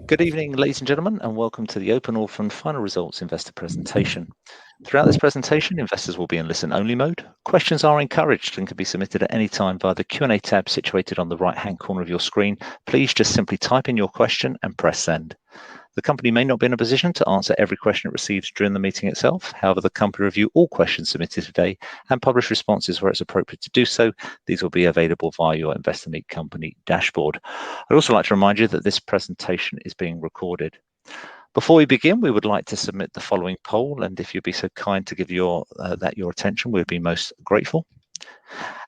Good evening, ladies and gentlemen, and welcome to the Open Orphan Final Results Investor Presentation. Throughout this presentation, investors will be in listen-only mode. Questions are encouraged and can be submitted at any time via the Q&A tab situated on the right-hand corner of your screen. Please just simply type in your question and press send. The company may not be in a position to answer every question it receives during the meeting itself. However, the company review all questions submitted today and publish responses where it's appropriate to do so. These will be available via your Investor Meet Company dashboard. I'd also like to remind you that this presentation is being recorded. Before we begin, we would like to submit the following poll, and if you'd be so kind to give your attention, we'd be most grateful.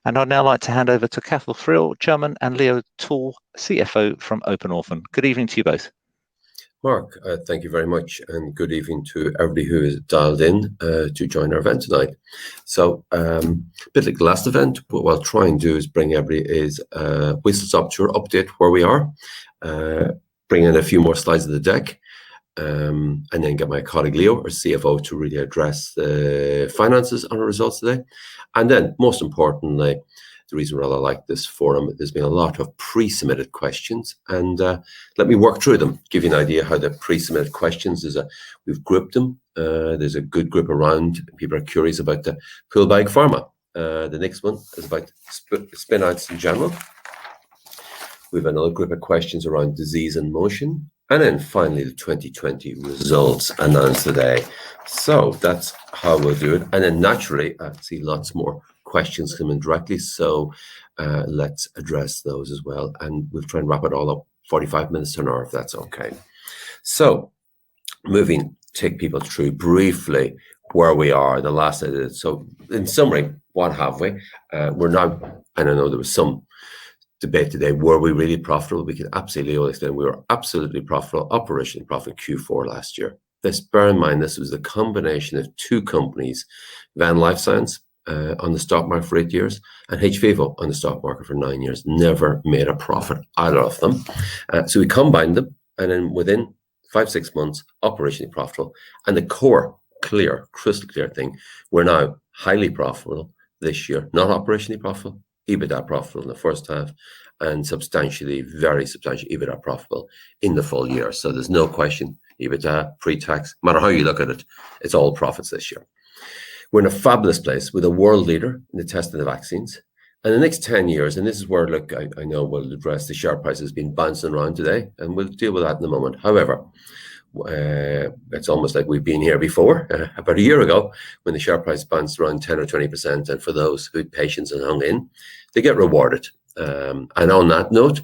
And I'd now like to hand over to Cathal Friel, Chairman, and Leo Toole, CFO from Open Orphan. Good evening to you both. Mark, thank you very much, and good evening to everybody who is dialed in to join our event tonight. So, a bit like the last event, what I'll try and do is bring everybody is whistle-stop tour update where we are, bring in a few more slides of the deck, and then get my colleague Leo, our CFO, to really address the finances on our results today. And then, most importantly, the reason why I like this forum, there's been a lot of pre-submitted questions, and let me work through them, give you an idea how the pre-submitted questions is. We've grouped them. There's a good group around. People are curious about the pool bag pharma. The next one is about spin-outs in general. We have another group of questions around disease and motion. And then finally, the 2020 results announced today. So that's how we'll do it. And then naturally, I see lots more questions coming directly. So let's address those as well. And we'll try and wrap it all up 45 minutes to an hour, if that's okay. So take people through briefly where we are, the last I did. So in summary, what have we? We're now, and I know there was some debate today, were we really profitable? We can absolutely all extent we were absolutely profitable, operationally profitable Q4 last year. Bear in mind, this was the combination of two companies, Van Life Science on the stock market for 8 years and hVIVO on the stock market for 9 years. Never made a profit either of them. So we combined them, and then within 5-6 months, operationally profitable. And the core, crystal clear thing, we're now highly profitable this year, not operationally profitable, EBITDA profitable in the first half, and very substantially EBITDA profitable in the full year. So there's no question, EBITDA, pre-tax, no matter how you look at it, it's all profits this year. We're in a fabulous place with a world leader in the testing of vaccines. And the next 10 years, and this is where, look, I know we'll address the share price has been bouncing around today, and we'll deal with that in a moment. However, it's almost like we've been here before, about a year ago, when the share price bounced around 10 or 20%. And for those who had patience and hung in, they get rewarded. And on that note,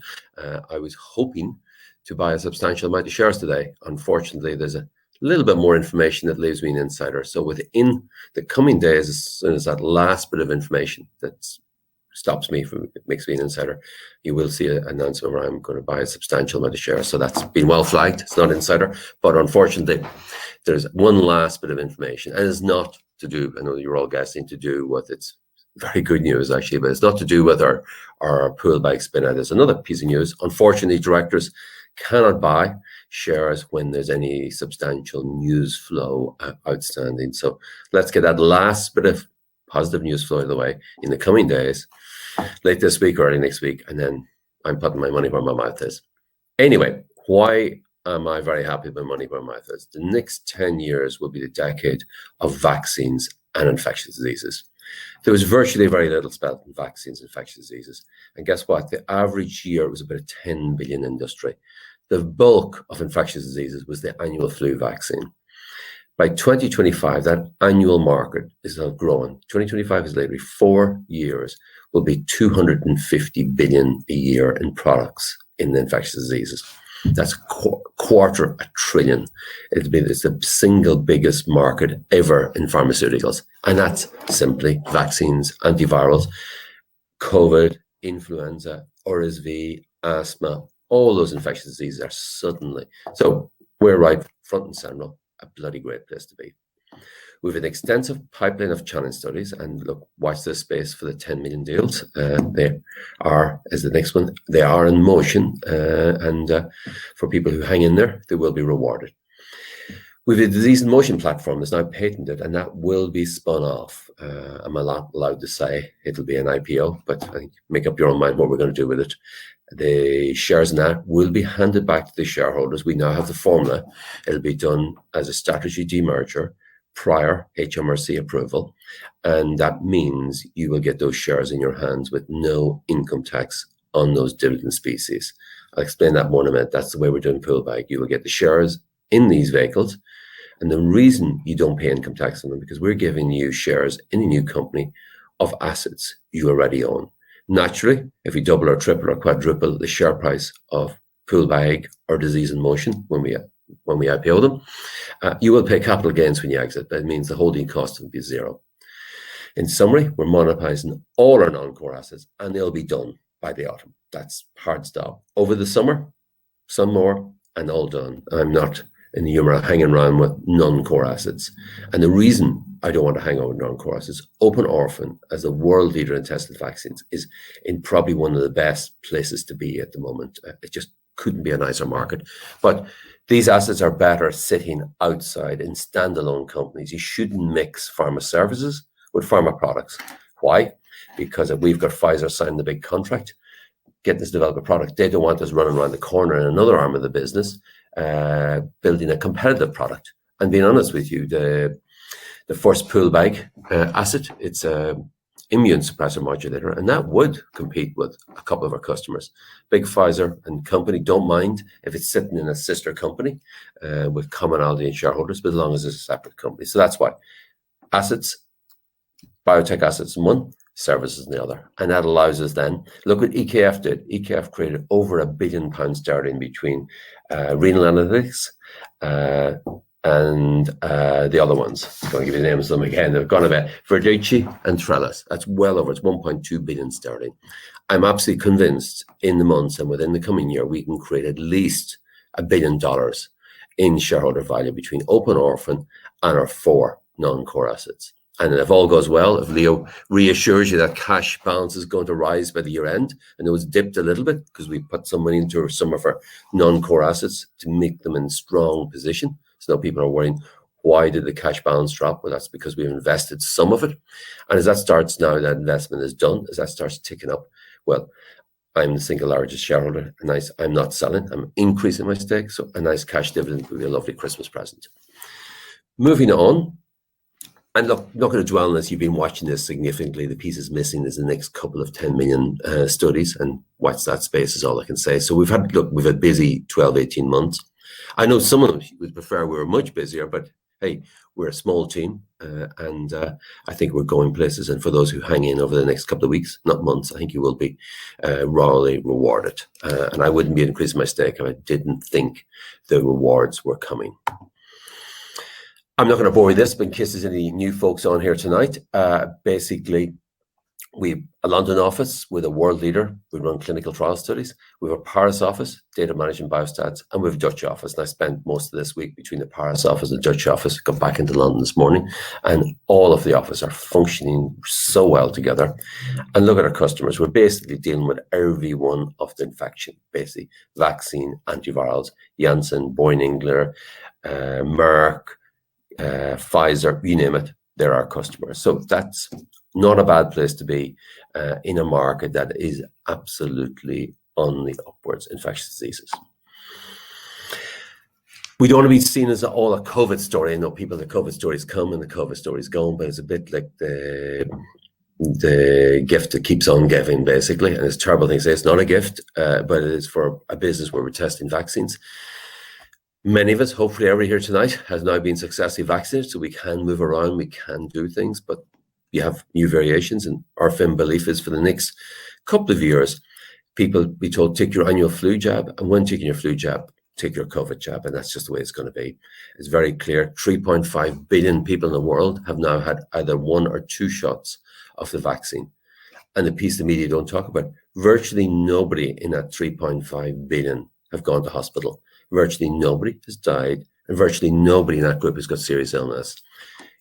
I was hoping to buy a substantial amount of shares today. Unfortunately, there's a little bit more information that leaves me an insider. So within the coming days, as soon as that last bit of information that stops me from, it makes me an insider, you will see an announcement where I'm going to buy a substantial amount of shares. So that's been well flagged. It's not insider, but unfortunately, there's one last bit of information, and it's not to do, I know you're all guessing, to do with, it's very good news actually, but it's not to do with our pool bag spin-out. There's another piece of news. Unfortunately, directors cannot buy shares when there's any substantial news flow outstanding. So let's get that last bit of positive news flow out of the way in the coming days, late this week or early next week, and then I'm putting my money where my mouth is. Anyway, why am I very happy with my money where my mouth is? The next 10 years will be the decade of vaccines and infectious diseases. There was virtually very little spent on vaccines and infectious diseases. And guess what? The average year was about a 10 billion industry. The bulk of infectious diseases was the annual flu vaccine. By 2025, that annual market is now growing. 2025 is literally 4 years, will be 250 billion a year in products in the infectious diseases. That's $250 billion. It's the single biggest market ever in pharmaceuticals. And that's simply vaccines, antivirals, COVID, influenza, RSV, asthma, all those infectious diseases are suddenly. So we're right front and center, a bloody great place to be. We have an extensive pipeline of challenge studies, and look, watch this space for the 10 million deals. They are, as the next one, they are in motion, and for people who hang in there, they will be rewarded. We have a disease in motion platform that's now patented, and that will be spun off. I'm not allowed to say it'll be an IPO, but I think make up your own mind what we're going to do with it. The shares in that will be handed back to the shareholders. We now have the formula. It'll be done as a statutory demerger prior HMRC approval, and that means you will get those shares in your hands with no income tax on those dividend species. I'll explain that more in a minute. That's the way we're doing pool bag. You will get the shares in these vehicles, and the reason you don't pay income tax on them because we're giving you shares in a new company of assets you already own. Naturally, if we double or triple or quadruple the share price of pool bag or disease in motion when we IPO them, you will pay capital gains when you exit. That means the holding cost will be zero. In summary, we're monetizing all our non-core assets, and they'll be done by the autumn. That's hard stop. Over the summer, some more, and all done. I'm not in the humor of hanging around with non-core assets. And the reason I don't want to hang out with non-core assets, Open Orphan, as the world leader in tested vaccines, is in probably one of the best places to be at the moment. It just couldn't be a nicer market. But these assets are better sitting outside in standalone companies. You shouldn't mix pharma services with pharma products. Why? Because if we've got Pfizer signing the big contract, getting us to develop a product, they don't want us running around the corner in another arm of the business, building a competitive product. And being honest with you, the first pool bag asset, it's a immune suppressor modulator, and that would compete with a couple of our customers. Big Pfizer and company don't mind if it's sitting in a sister company with commonality in shareholders, but as long as it's a separate company. So that's why assets, biotech assets in one, services in the other. And that allows us then, look what EKF did. EKF created over £1 billion sterling between renal analytics and the other ones. I'm going to give you the names of them again. They've gone a bit. Verdici and Trellis. That's well over. It's 1.2 billion sterling. I'm absolutely convinced in the months and within the coming year, we can create at least $1 billion in shareholder value between Open Orphan and our 4 non-core assets. And if all goes well, if Leo reassures you that cash balance is going to rise by the year end, and it was dipped a little bit because we put some money into some of our non-core assets to make them in strong position. So now people are worrying, why did the cash balance drop? Well, that's because we've invested some of it. And as that starts now, that investment is done, as that starts ticking up, well, I'm the single largest shareholder. I'm not selling, I'm increasing my stake. So a nice cash dividend would be a lovely Christmas present. Moving on. And look, I'm not going to dwell on this. You've been watching this significantly. The piece is missing is the next couple of 10 million studies, and watch that space is all I can say. So we've had busy 12, 18 months. I know some of them would prefer we were much busier, but hey, we're a small team, and I think we're going places. And for those who hang in over the next couple of weeks, not months, I think you will be royally rewarded. And I wouldn't be increasing my stake if I didn't think the rewards were coming. I'm not going to bore you with this, but in case there's any new folks on here tonight, basically, we've a London office with a world leader. We run clinical trial studies. We have a Paris office, data management biostats, and we have a Dutch office. And I spent most of this week between the Paris office and the Dutch office, got back into London this morning, and all of the office are functioning so well together. And look at our customers. We're basically dealing with every one of the infection, basically vaccine, antivirals, Janssen, Boehringer, Merck, Pfizer, you name it, they're our customers. So that's not a bad place to be in a market that is absolutely on the upwards, infectious diseases. We don't want to be seen as all a COVID story. I know people, the COVID stories come and the COVID stories go, but it's a bit like the gift that keeps on giving, basically. And it's a terrible thing to say. It's not a gift, but it is for a business where we're testing vaccines. Many of us, hopefully everybody here tonight, has now been successfully vaccinated, so we can move around, we can do things, but you have new variations. And our firm belief is for the next couple of years, people be told, take your annual flu jab, and when taking your flu jab, take your COVID jab, and that's just the way it's going to be. It's very clear. 3.5 billion people in the world have now had either 1 or 2 shots of the vaccine. And the piece the media don't talk about, virtually nobody in that 3.5 billion have gone to hospital. Virtually nobody has died, and virtually nobody in that group has got serious illness.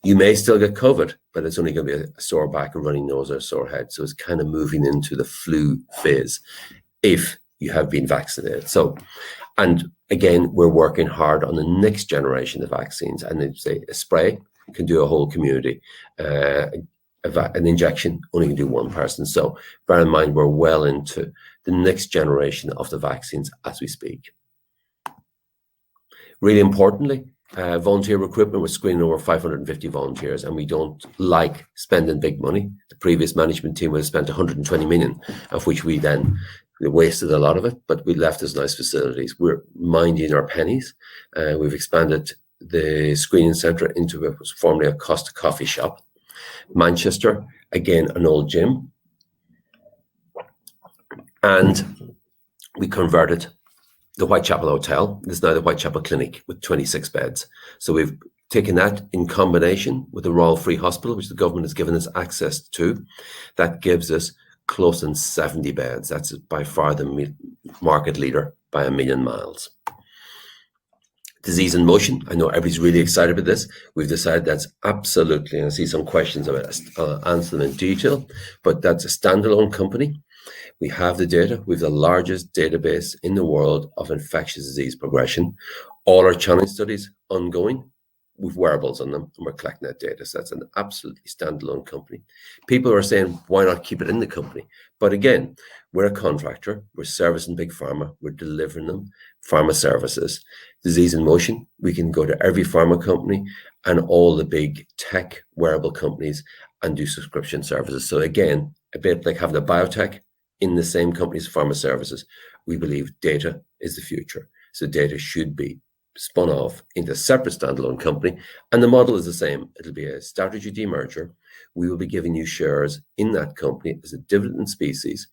You may still get COVID, but it's only going to be a sore back, a running nose, or a sore head. So it's kind of moving into the flu phase if you have been vaccinated. So, and again, we're working hard on the next generation of vaccines, and they say a spray can do a whole community. An injection only can do one person. So bear in mind, we're well into the next generation of the vaccines as we speak. Really importantly, volunteer recruitment. We're screening over 550 volunteers, and we don't like spending big money. The previous management team would have spent 120 million, of which we then wasted a lot of it, but we left us nice facilities. We're minding our pennies. We've expanded the screening centre into what was formerly a Costa coffee shop. Manchester, again, an old gym. And we converted the Whitechapel Hotel. This is now the Whitechapel Clinic with 26 beds. So we've taken that in combination with the Royal Free Hospital, which the government has given us access to. That gives us close to 70 beds. That's by far the market leader by a million miles. Disease in motion. I know everybody's really excited about this. We've decided that's absolutely, and I see some questions about it, I'll answer them in detail, but that's a standalone company. We have the data. We have the largest database in the world of infectious disease progression. All our challenge studies ongoing with wearables on them, and we're collecting that data. So that's an absolutely standalone company. People are saying, why not keep it in the company? But again, we're a contractor. We're servicing big pharma. We're delivering them pharma services. Disease in motion, we can go to every pharma company and all the big tech wearable companies and do subscription services. So again, a bit like having a biotech in the same company as pharma services. We believe data is the future. So data should be spun off into a separate standalone company, and the model is the same. It'll be a strategy demerger. We will be giving you shares in that company as a dividend species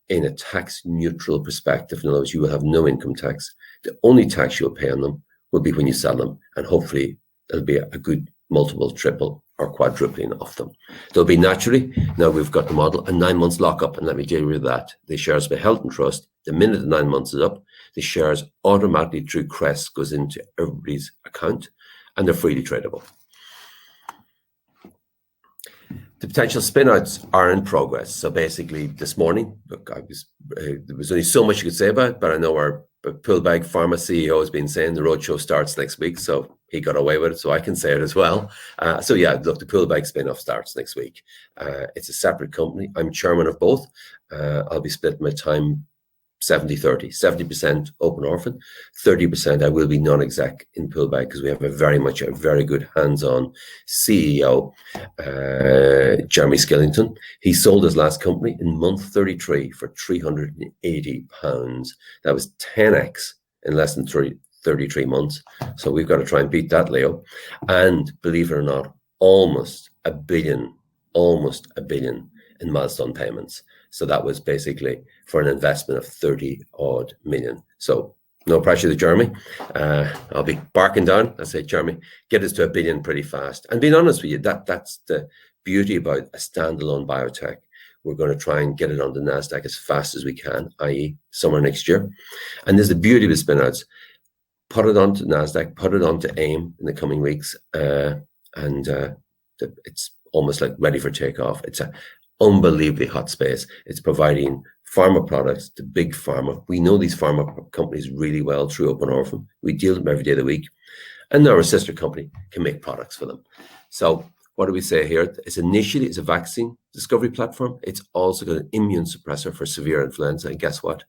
in a tax neutral perspective. In other words, you will have no income tax. The only tax you'll pay on them will be when you sell them, and hopefully there'll be a good multiple, triple or quadrupling of them. There'll be naturally, now we've got the model, a 9 months lockup, and let me tell you that. The shares will be held in trust. The minute the 9 months is up, the shares automatically through Crest goes into everybody's account, and they're freely tradable. The potential spinouts are in progress. So basically this morning, look, there was only so much you could say about it, but I know our Pullbag Pharma CEO has been saying the roadshow starts next week, so he got away with it, so I can say it as well. So yeah, look, the Pullbag spin-off starts next week. It's a separate company. I'm chairman of both. I'll be splitting my time 70-30, 70% open orphan, 30% I will be non-exec in Pullbag because we have a very good hands-on CEO, Jeremy Skillington. He sold his last company in month 33 for £380. That was 10x in less than 33 months. So we've got to try and beat that, Leo. And believe it or not, almost a billion in milestone payments. So that was basically for an investment of 30 odd million. So no pressure to Jeremy. I'll be barking down. I say, Jeremy, get us to a billion pretty fast. And being honest with you, that's the beauty about a standalone biotech. We're going to try and get it on the NASDAQ as fast as we can, i.e. summer next year. And there's the beauty of the spinouts. Put it onto NASDAQ, put it onto AIM in the coming weeks. It's almost like ready for takeoff. It's a unbelievably hot space. It's providing pharma products to big pharma. We know these pharma companies really well through Open Orphan. We deal with them every day of the week. And now our sister company can make products for them. So what do we say here? It's initially a vaccine discovery platform. It's also got an immune suppressor for severe influenza. And guess what?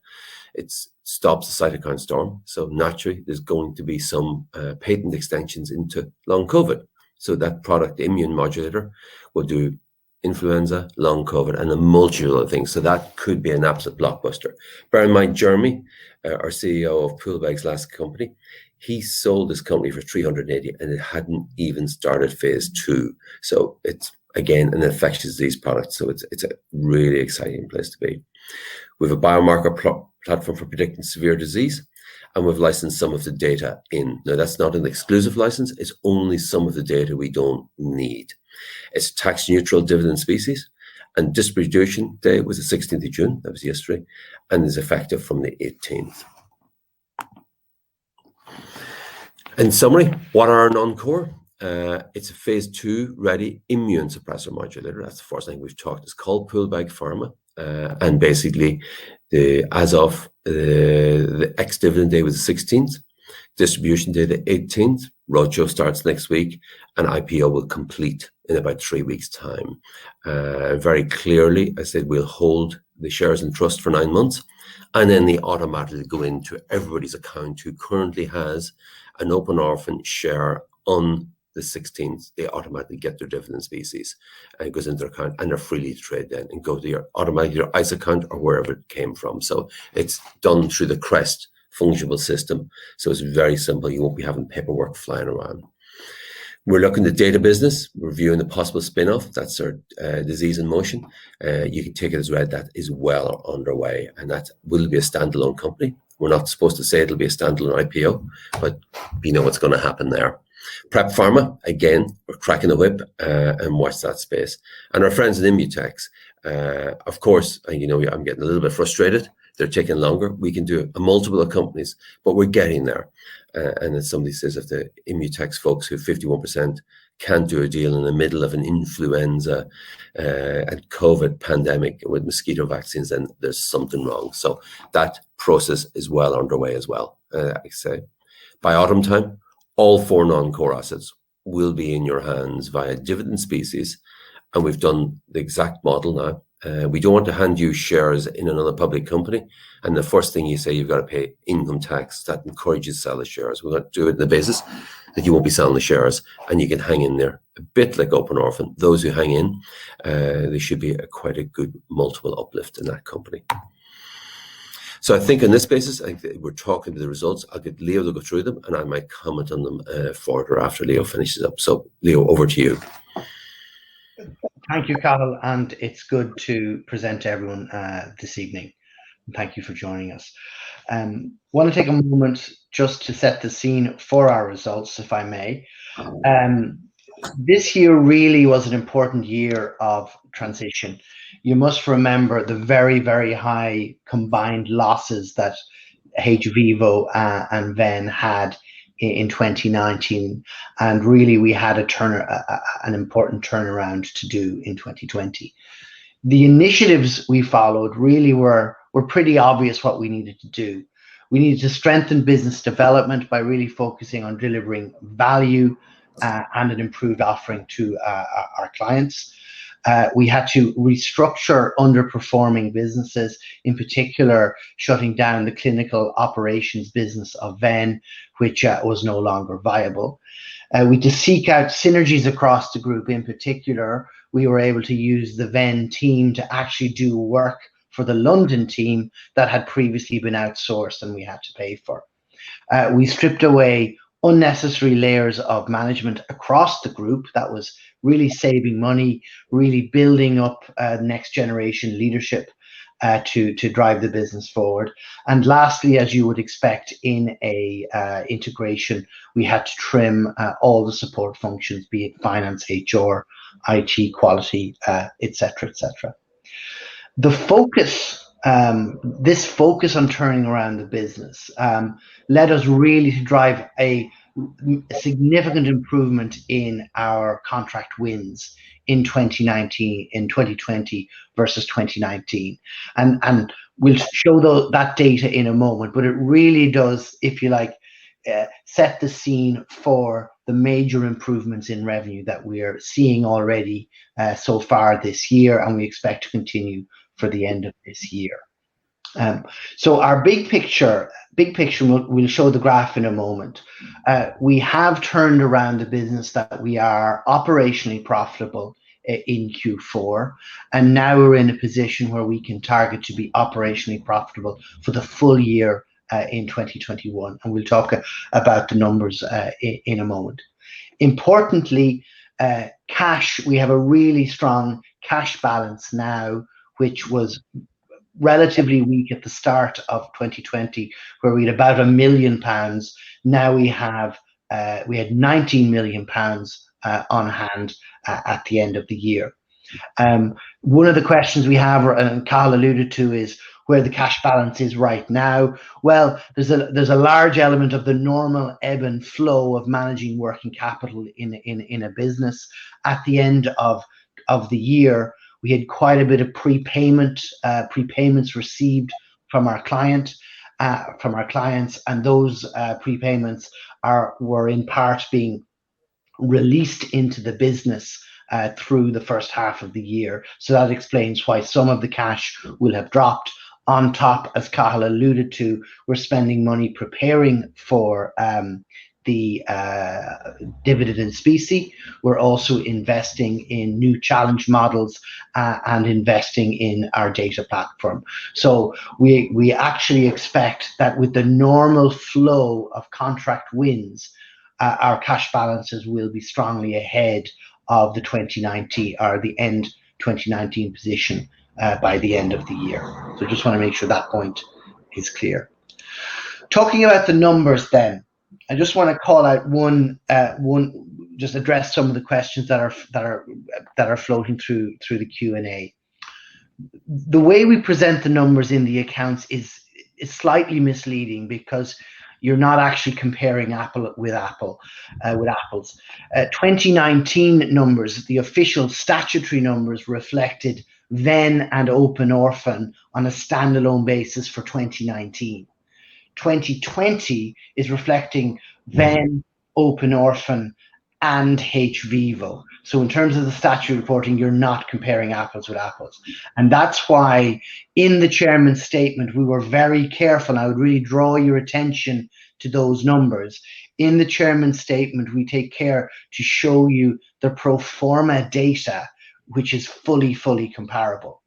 It stops the cytokine storm. So naturally, there's going to be some patent extensions into long COVID. So that product, the immune modulator, will do influenza, long COVID, and a multitude of things. So that could be an absolute blockbuster. Bear in mind, Jeremy, our CEO of Pullbag's last company, he sold this company for 380 and it hadn't even started phase 2. So it's, again, an infectious disease product. So it's a really exciting place to be. We have a biomarker platform for predicting severe disease, and we've licensed some of the data in. Now, that's not an exclusive license. It's only some of the data we don't need. It's tax neutral dividend species, and distribution day was the 16th of June, that was yesterday, and is effective from the 18th. In summary, what are our non-core? It's a phase 2 ready immune suppressor modulator. That's the first thing we've talked. It's called Pullbag Pharma, and basically as of the ex-dividend day was the 16th. Distribution date the 18th. Roadshow starts next week, and IPO will complete in about 3 weeks' time. Very clearly, I said we'll hold the shares in trust for 9 months, and then they automatically go into everybody's account who currently has an Open Orphan share on the 16th. They automatically get their dividend species, and it goes into their account, and they're freely to trade then and go to your automatically your ISA account or wherever it came from. So it's done through the Crest fungible system. So it's very simple. You won't be having paperwork flying around. We're looking at data business, reviewing the possible spin-off. That's our disease in motion. You can take it as read. That is well underway, and that will be a standalone company. We're not supposed to say it'll be a standalone IPO, but you know what's going to happen there. Prep Pharma, again, we're cracking the whip and watch that space. And our friends at Immutex, of course, you know, I'm getting a little bit frustrated. They're taking longer. We can do a multiple of companies, but we're getting there. And as somebody says, if the Immutex folks who 51% can't do a deal in the middle of an influenza and COVID pandemic with mosquito vaccines, then there's something wrong. So that process is well underway as well. I say by autumn time, all 4 non-core assets will be in your hands via dividend species. And we've done the exact model now. We don't want to hand you shares in another public company. And the first thing you say, you've got to pay income tax. That encourages you to sell the shares. We're going to do it on the basis that you won't be selling the shares and you can hang in there. A bit like Open Orphan. Those who hang in, there should be quite a good multiple uplift in that company. So I think on this basis, I think we're talking to the results. I'll get Leo to go through them and I might comment on them further after Leo finishes up. So Leo, over to you. Thank you, Cathal, and it's good to present to everyone this evening. Thank you for joining us. I want to take a moment just to set the scene for our results, if I may. This year really was an important year of transition. You must remember the very, very high combined losses that hVIVO and Venn had in 2019, and really we had an important turnaround to do in 2020. The initiatives we followed really were pretty obvious what we needed to do. We needed to strengthen business development by really focusing on delivering value and an improved offering to our clients. We had to restructure underperforming businesses, in particular shutting down the clinical operations business of Venn, which was no longer viable. We had to seek out synergies across the group. In particular, we were able to use the Venn team to actually do work for the London team that had previously been outsourced and we had to pay for. We stripped away unnecessary layers of management across the group. That was really saving money, really building up next generation leadership to drive the business forward. And lastly, as you would expect in a integration, we had to trim all the support functions, be it finance, HR, IT, quality, etc., etc. The focus, this focus on turning around the business led us really to drive a significant improvement in our contract wins in 2020 versus 2019. And we'll show that data in a moment, but it really does, if you like, set the scene for the major improvements in revenue that we're seeing already so far this year, and we expect to continue for the end of this year. So our big picture, we'll show the graph in a moment. We have turned around the business that we are operationally profitable in Q4, and now we're in a position where we can target to be operationally profitable for the full year in 2021, and we'll talk about the numbers in a moment. Importantly, cash, we have a really strong cash balance now, which was relatively weak at the start of 2020, where we had about £1 million. Now we had £19 million on hand at the end of the year. One of the questions we have, and Carl alluded to, is where the cash balance is right now. Well, there's a large element of the normal ebb and flow of managing working capital in a business. At the end of the year, we had quite a bit of prepayments received from our client, from our clients, and those prepayments were in part being released into the business through the first half of the year. So that explains why some of the cash will have dropped. On top, as Cathal alluded to, we're spending money preparing for the dividend in specie. We're also investing in new challenge models and investing in our data platform. So we actually expect that with the normal flow of contract wins, our cash balances will be strongly ahead of the 2019 or the end 2019 position by the end of the year. So just want to make sure that point is clear. Talking about the numbers then, I just want to call out just address some of the questions that are floating through the Q&A. The way we present the numbers in the accounts is slightly misleading because you're not actually comparing apple with apples. 2019 numbers, the official statutory numbers, reflected Venn and Open Orphan on a standalone basis for 2019. 2020 is reflecting Venn, Open Orphan, and hVivo. So in terms of the statutory reporting, you're not comparing apples with apples. And that's why in the chairman's statement, we were very careful. I would really draw your attention to those numbers. In the chairman's statement, we take care to show you the pro forma data, which is fully comparable.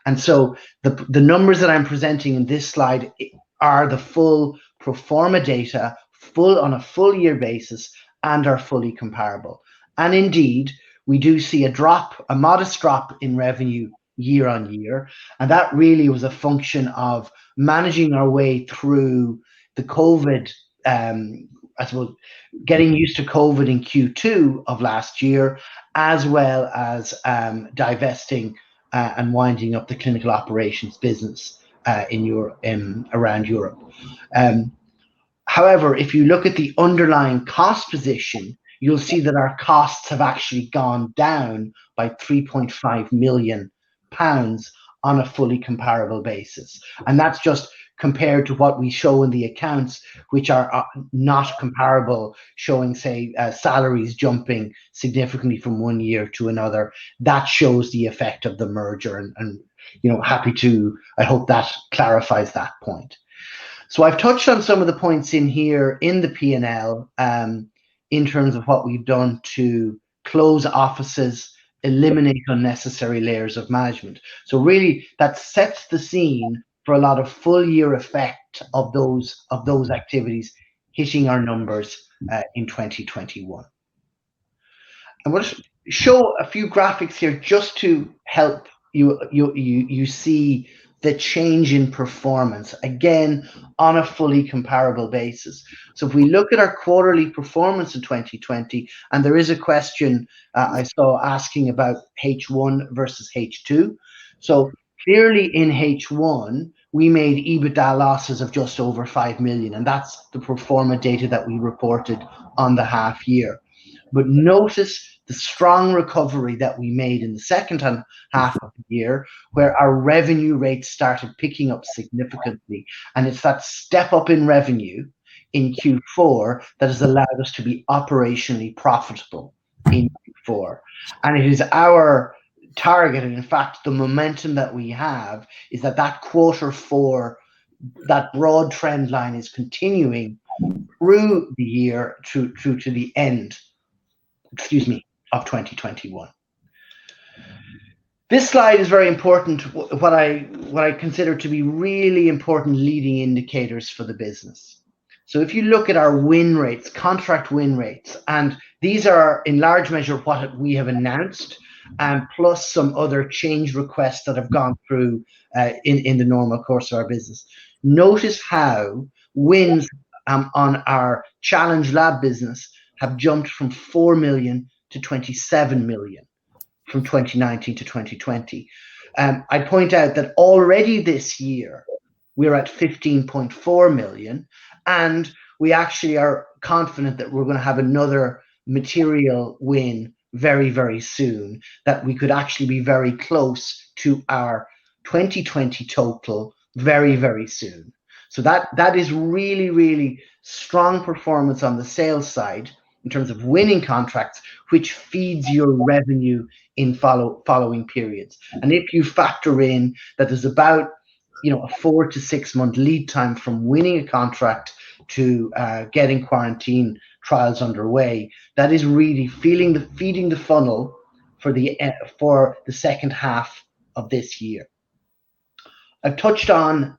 And so the numbers that I'm presenting in this slide are the full pro forma data, on a full year basis, and are fully comparable. And indeed, we do see a modest drop in revenue year on year. And that really was a function of managing our way through the COVID, I suppose, getting used to COVID in Q2 of last year, as well as divesting and winding up the clinical operations business in Europe, around Europe. However, if you look at the underlying cost position, you'll see that our costs have actually gone down by £3.5 million on a fully comparable basis. And that's just compared to what we show in the accounts, which are not comparable, showing, say, salaries jumping significantly from one year to another. That shows the effect of the merger, and I hope that clarifies that point. So I've touched on some of the points in here in the P&L in terms of what we've done to close offices, eliminate unnecessary layers of management. So really that sets the scene for a lot of full year effect of those activities hitting our numbers in 2021. I'm going to show a few graphics here just to help you see the change in performance, again, on a fully comparable basis. So if we look at our quarterly performance in 2020, and there is a question I saw asking about H1 versus H2. So clearly in H1, we made EBITDA losses of just over 5 million, and that's the pro forma data that we reported on the half year. But notice the strong recovery that we made in the second half of the year, where our revenue rates started picking up significantly. And it's that step up in revenue in Q4 that has allowed us to be operationally profitable in Q4. And it is our target, and in fact, the momentum that we have is that Q4, that broad trend line is continuing through the year through to the end, of 2021. This slide is very important, what I consider to be really important leading indicators for the business. So if you look at our win rates, contract win rates, and these are in large measure what we have announced, plus some other change requests that have gone through in the normal course of our business. Notice how wins on our Challenge Lab business have jumped from 4 million to 27 million from 2019 to 2020. I point out that already this year, we're at 15.4 million, and we actually are confident that we're going to have another material win very, very soon, that we could actually be very close to our 2020 total very, very soon. So that is really, really strong performance on the sales side in terms of winning contracts, which feeds your revenue in following periods. And if you factor in that there's about a 4 to 6 month lead time from winning a contract to getting quarantine trials underway, that is really feeding the funnel for the second half of this year. I've touched on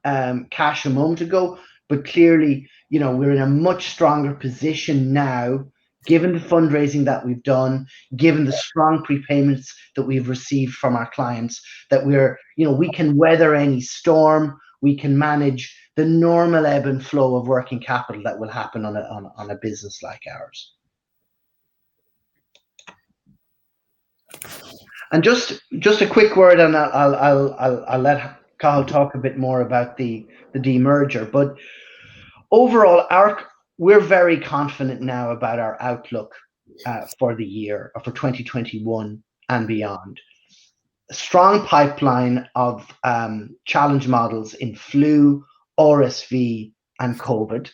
cash a moment ago, but clearly, we're in a much stronger position now, given the fundraising that we've done, given the strong prepayments that we've received from our clients, that we can weather any storm, we can manage the normal ebb and flow of working capital that will happen on a business like ours. And just a quick word, and I'll let Cathal talk a bit more about the demerger. But overall, we're very confident now about our outlook for the year, or for 2021 and beyond. A strong pipeline of challenge models in flu, RSV, and COVID,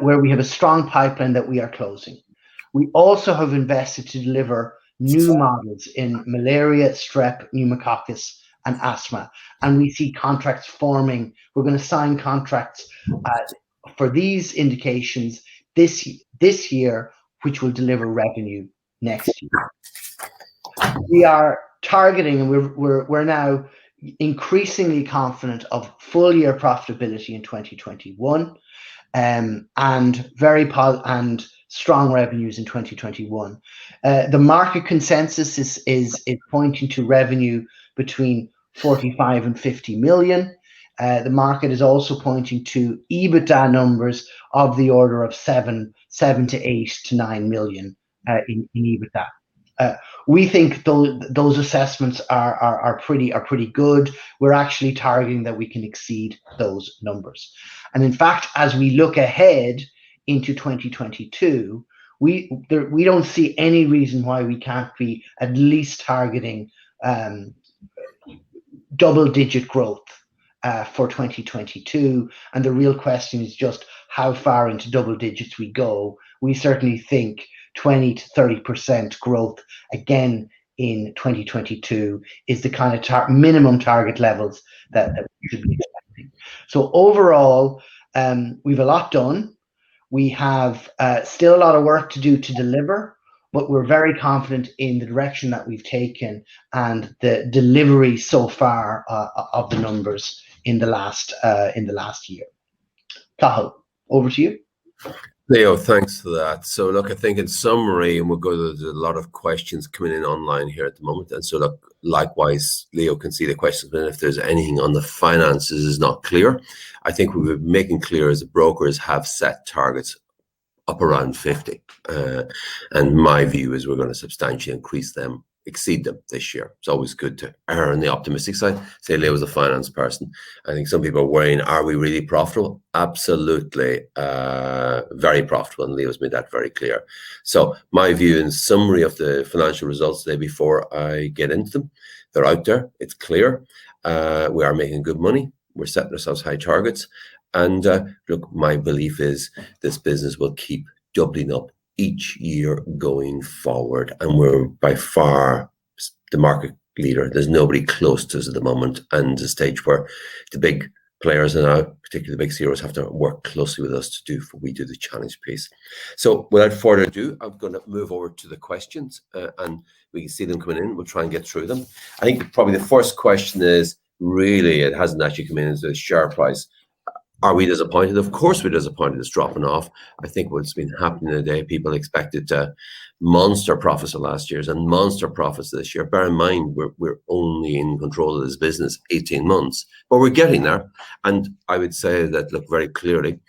where we have a strong pipeline that we are closing. We also have invested to deliver new models in malaria, strep, pneumococcus, and asthma. And we see contracts forming. We're going to sign contracts for these indications this year, which will deliver revenue next year. We are targeting, and we're now increasingly confident of full year profitability in 2021, and and strong revenues in 2021. The market consensus is pointing to revenue between 45 and 50 million. The market is also pointing to EBITDA numbers of the order of 7 to 8 to 9 million in EBITDA. We think those assessments are pretty good. We're actually targeting that we can exceed those numbers. And in fact, as we look ahead into 2022, we don't see any reason why we can't be at least targeting double-digit growth for 2022. And the real question is just how far into double digits we go. We certainly think 20 to 30% growth again in 2022 is the kind of minimum target levels that we should be expecting. So overall, we've a lot done. We have still a lot of work to do to deliver, but we're very confident in the direction that we've taken and the delivery so far of the numbers in the last year. Cathal, over to you. Leo, thanks for that. So look, I think in summary, and we'll go to there's a lot of questions coming in online here at the moment. And so look, likewise, Leo can see the questions, and if there's anything on the finances is not clear, I think we were making clear as the brokers have set targets up around 50. And my view is we're going to substantially exceed them this year. It's always good to err on the optimistic side. Say Leo was a finance person. I think some people are worrying, are we really profitable? Absolutely, very profitable, and Leo's made that very clear. So my view in summary of the financial results today before I get into them, they're out there, it's clear. We are making good money. We're setting ourselves high targets. And look, my belief is this business will keep doubling up each year going forward, and we're by far the market leader. There's nobody close to us at the moment, and the stage where the big players are now, particularly the big CROs, have to work closely with us to do what we do, the challenge piece. So without further ado, I'm going to move over to the questions, and we can see them coming in. We'll try and get through them. I think probably the first question is, really, it hasn't actually come in, as the share price. Are we disappointed? Of course we're disappointed it's dropping off. I think what's been happening today, people expected monster profits of last year's and monster profits this year. Bear in mind, we're only in control of this business 18 months, but we're getting there. And I would say that, look, very clearly,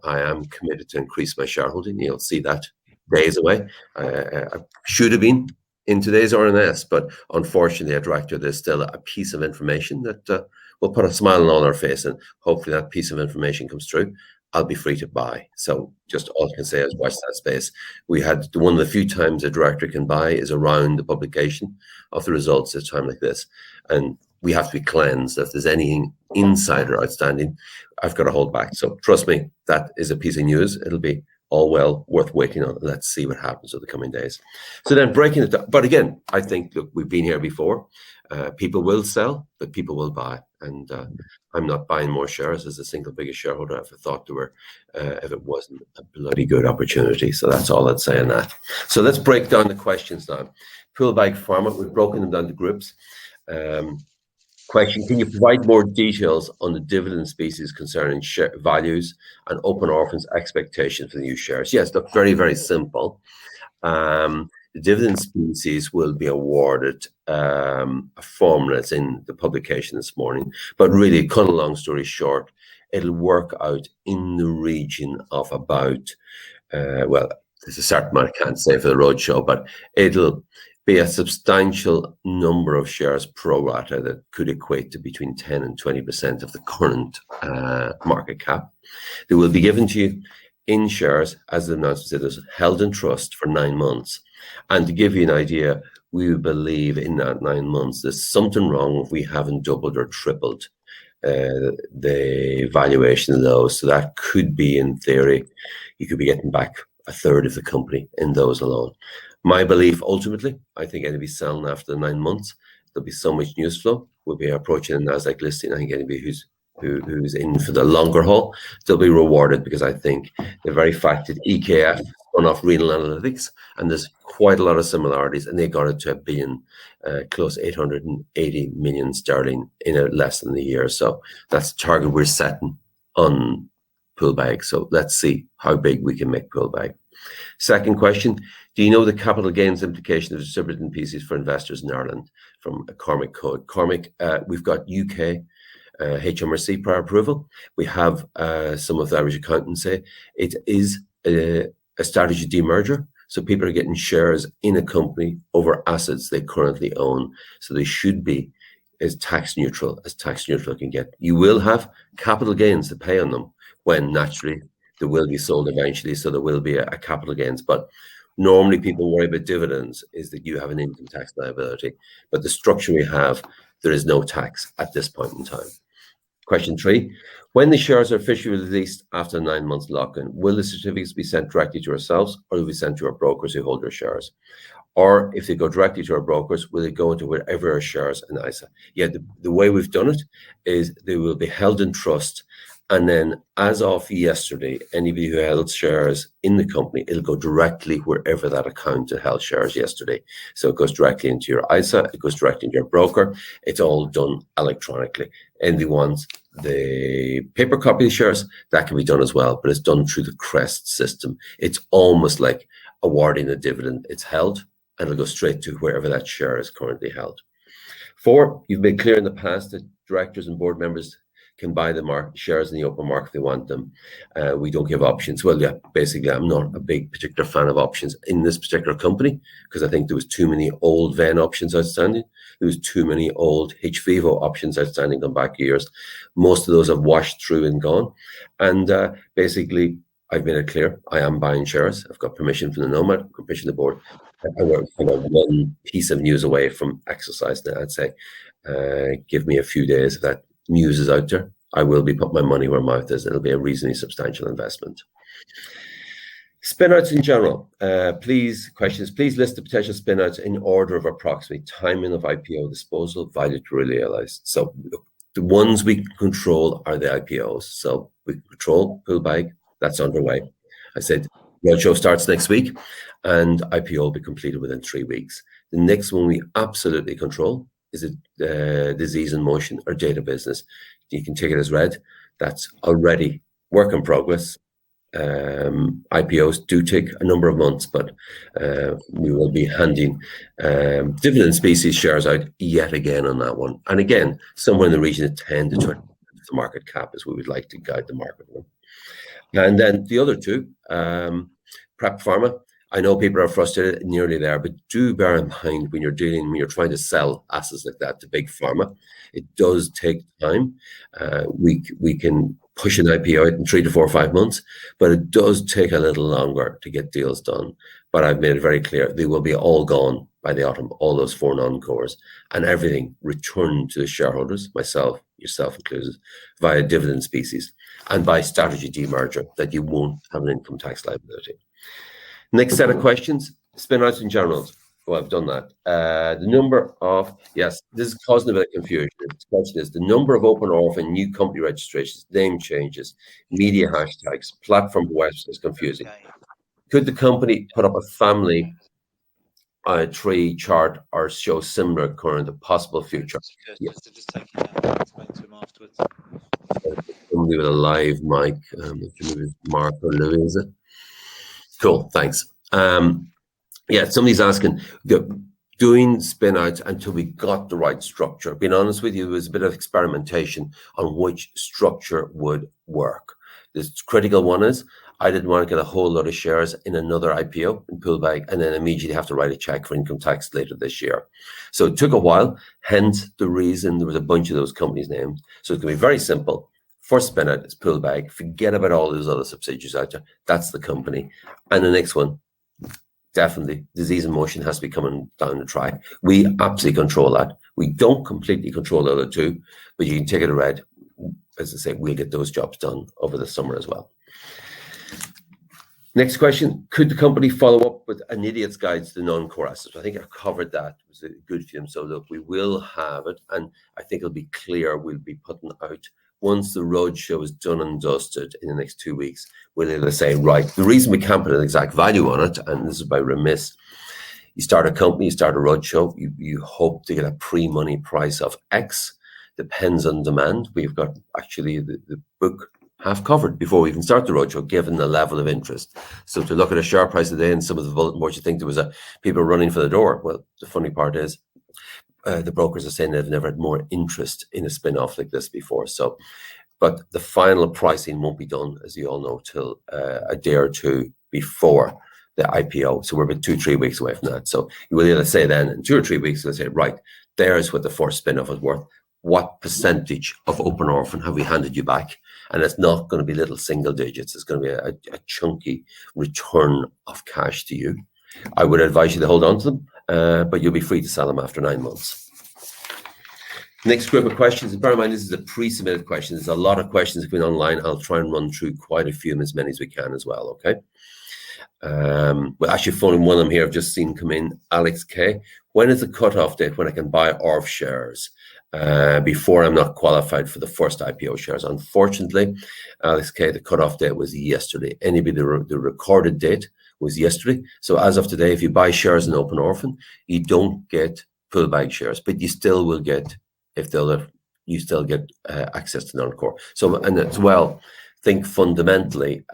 I am committed to increase my shareholding. You'll see that days away. I should have been in today's RNS, but unfortunately, Director, there's still a piece of information that will put a smile on our face, and hopefully that piece of information comes through. I'll be free to buy. So just all I can say is watch that space. We had one of the few times a director can buy is around the publication of the results at a time like this. And we have to be cleansed. If there's anything insider outstanding, I've got to hold back. So trust me, that is a piece of news. It'll be all well worth waiting on. Let's see what happens over the coming days. So then breaking it down. But again, I think, look, we've been here before. People will sell, but people will buy. And I'm not buying more shares as the single biggest shareholder if I thought there were, if it wasn't a bloody good opportunity. So that's all I'd say on that. So let's break down the questions now. Poolbag Pharma, we've broken them down to groups. Question, can you provide more details on the dividend species concerning share values and Open Orphan's expectations for the new shares? Yes, look, very, very simple. The dividend species will be awarded a formula that's in the publication this morning, but really, cut a long story short, it'll work out in the region of about, well, there's a certain amount I can't say for the roadshow, but it'll be a substantial number of shares pro rata that could equate to between 10 and 20% of the current market cap. They will be given to you in shares, as the announcement said, held in trust for 9 months. And to give you an idea, we believe in that 9 months, there's something wrong if we haven't doubled or tripled the valuation of those. So that could be, in theory, you could be getting back a third of the company in those alone. My belief, ultimately, I think anybody selling after the 9 months, there'll be so much news flow. We'll be approaching a NASDAQ listing. I think anybody who's in for the longer haul, they'll be rewarded, because I think the very fact that EKF spun off Renal Analytics, and there's quite a lot of similarities, and they got it to $1 billion, close 880 million sterling in less than a year. So that's the target we're setting on Poolbag. So let's see how big we can make Poolbag. Second question, do you know the capital gains implication of distributing pieces for investors in Ireland? From Cormac Code. Cormac, we've got UK HMRC prior approval. We have some of the Irish accountants say it is a strategy demerger. So people are getting shares in a company over assets they currently own. So they should be as tax neutral can get. You will have capital gains to pay on them when naturally they will be sold eventually. So there will be a capital gains. But normally people worry about dividends is that you have an income tax liability. But the structure we have, there is no tax at this point in time. Question 3, when the shares are officially released after 9 months lock-in, will the certificates be sent directly to ourselves, or will they be sent to our brokers who hold our shares? Or if they go directly to our brokers, will they go into whatever our shares in ISA? Yeah, the way we've done it is they will be held in trust. And then as of yesterday, anybody who held shares in the company, it'll go directly wherever that account held shares yesterday. So it goes directly into your ISA, it goes directly into your broker. It's all done electronically. Anybody wants the paper copy of the shares, that can be done as well, but it's done through the CREST system. It's almost like awarding a dividend. It's held and it'll go straight to wherever that share is currently held. 4, you've been clear in the past that directors and board members can buy the shares in the open market if they want them. We don't give options. Well, yeah, basically, I'm not a big particular fan of options in this particular company, because I think there was too many old Venn options outstanding. There was too many old hVivo options outstanding going back years. Most of those have washed through and gone. And basically, I've made it clear, I am buying shares. I've got permission from the Nomad, I've got permission of the board. We're one piece of news away from exercising it. I'd say, give me a few days. If that news is out there, I will be putting my money where my mouth is. It'll be a reasonably substantial investment. Spinouts in general. Please list the potential spinouts in order of approximately timing of IPO disposal, value to realize. So the ones we can control are the IPOs. So we can control Poolbag, that's underway. I said roadshow starts next week and IPO will be completed within 3 weeks. The next one we absolutely control is a disease in motion or data business. You can take it as read. That's already work in progress. IPOs do take a number of months, but we will be handing dividend species shares out yet again on that one. And again, somewhere in the region of 10 to 20% of the market cap is we would like to guide the market with. And then the other two, Prep Pharma. I know people are frustrated, nearly there, but do bear in mind when you're trying to sell assets like that to big pharma, it does take time. We can push an IPO out in 3 to 4 or 5 months, but it does take a little longer to get deals done. But I've made it very clear they will be all gone by the autumn, all those 4 non-cores, and everything returned to the shareholders, myself, yourself included, via dividend species and by strategy demerger, that you won't have an income tax liability. Next set of questions, spin-outs in general. Well, I've done that. The number of, yes, this is causing a bit of confusion. The question is the number of open orphan, new company registrations, name changes, media hashtags, platform websites is confusing. Could the company put up a family tree chart or show similar current or possible future? Yes. To just take it down and explain to him afterwards. Somebody with a live mic, Mark or Louis, is it? Cool, thanks. Yeah, somebody's asking, doing spin-outs until we got the right structure. Being honest with you, it was a bit of experimentation on which structure would work. The critical one is, I didn't want to get a whole lot of shares in another IPO in Poolbag and then immediately have to write a check for income tax later this year. So it took a while, hence the reason there was a bunch of those companies' names. So it's going to be very simple. First spin-out is Poolbag. Forget about all those other subsidiaries out there. That's the company. And the next one, definitely, Disease in Motion has to be coming down the track. We absolutely control that. We don't completely control the other two, but you can take it a read. As I say, we'll get those jobs done over the summer as well. Next question, could the company follow up with an idiot's guide to the non-core assets? I think I covered that. It was good for them. So look, we will have it, and I think it'll be clear. We'll be putting out, once the roadshow is done and dusted in the next 2 weeks, we'll either say, right, the reason we can't put an exact value on it, and this is by remiss, you start a company, you start a roadshow, you hope to get a pre-money price of X, depends on demand. We've got actually the book half covered before we even start the roadshow, given the level of interest. So to look at a share price today and some of the bulletin boards, you think there was people running for the door. Well, the funny part is the brokers are saying they've never had more interest in a spin-off like this before. So, but the final pricing won't be done, as you all know, till a day or two before the IPO. So we're about 2-3 weeks away from that. So you will either say then in 2 or 3 weeks, they'll say, right, there's what the first spin-off is worth. What percentage of open orphan have we handed you back? And it's not going to be little single digits. It's going to be a chunky return of cash to you. I would advise you to hold on to them, but you'll be free to sell them after 9 months. Next group of questions, and bear in mind, this is a pre-submitted question. There's a lot of questions going online. I'll try and run through quite a few, as many as we can as well, okay? Well, actually, phoning one of them here, I've just seen come in, Alex K. When is the cutoff date when I can buy ORF shares? Before I'm not qualified for the first IPO shares. Unfortunately, Alex K, the cutoff date was yesterday. Anybody, the recorded date was yesterday. So as of today, if you buy shares in Open Orphan, you don't get Poolbag shares, but you still will get, you still get access to non-core. So, and as well, think fundamentally,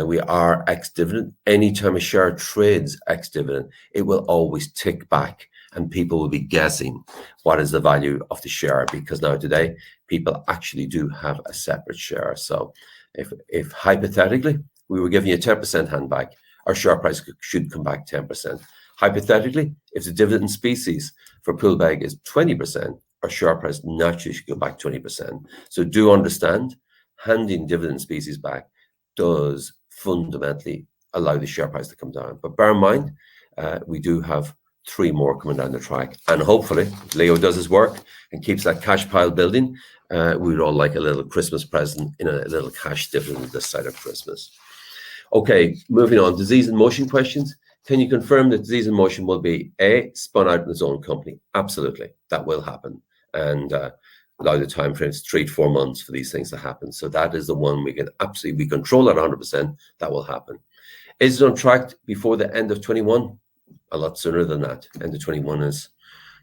we are ex-dividend. Anytime a share trades ex-dividend, it will always tick back. And people will be guessing what is the value of the share, because now today people actually do have a separate share. So if hypothetically we were giving you 10% hand back, our share price should come back 10%. Hypothetically, if the dividend species for Poolbag is 20%, our share price naturally should go back 20%. So do understand, handing dividend species back does fundamentally allow the share price to come down. But bear in mind, we do have 3 more coming down the track, and hopefully if Leo does his work and keeps that cash pile building, we'd all like a little Christmas present in a little cash dividend this side of Christmas. Okay, moving on, Disease in Motion questions. Can you confirm that Disease in Motion will be spun out in its own company? Absolutely, that will happen, and allow the time frames 3 to 4 months for these things to happen. So that is the one we can absolutely, we control that 100%. That will happen. Is it on track before the end of 21? A lot sooner than that. End of 21 is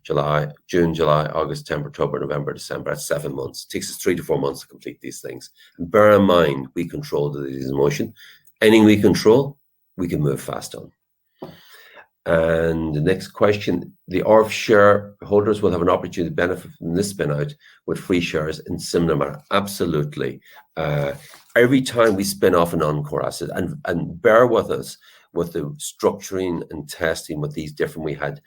June, July, August, September, October, November, December. That's 7 months. It takes us 3 to 4 months to complete these things. And bear in mind, we control the disease in motion. Anything we control, we can move fast on. And the next question, the ORF shareholders will have an opportunity to benefit from this spin out with free shares in similar manner. Absolutely. Every time we spin off a non-core asset, and bear with us, with the structuring and testing with these different, we had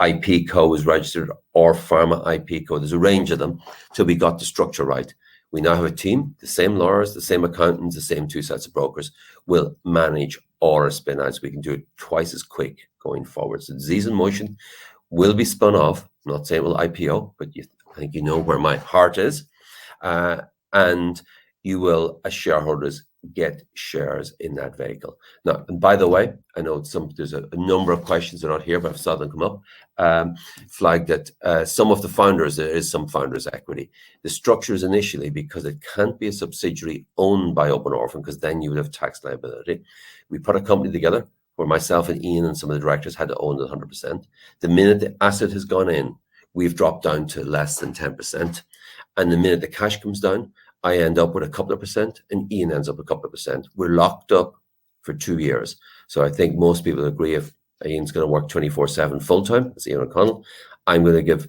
IP Co was registered, or Pharma IP Co. There's a range of them till we got the structure right. We now have a team, the same lawyers, the same accountants, the same 2 sets of brokers will manage all our spin outs. We can do it twice as quick going forward. So Disease in Motion, will be spun off. I'm not saying it will IPO, but I think you know where my heart is. And you will, as shareholders, get shares in that vehicle. Now, and by the way, I know there's a number of questions that are not here, but I've saw them come up. Flagged that some of the founders, there is some founders' equity. The structure is initially, because it can't be a subsidiary owned by Open Orphan, because then you would have tax liability. We put a company together where myself and Ian and some of the directors had to own it 100%. The minute the asset has gone in, we've dropped down to less than 10%. And the minute the cash comes down, I end up with a couple of percent and Ian ends up a couple of percent. We're locked up for 2 years. So I think most people agree if Ian's going to work 24/7 full-time, as Ian O'Connell, I'm going to give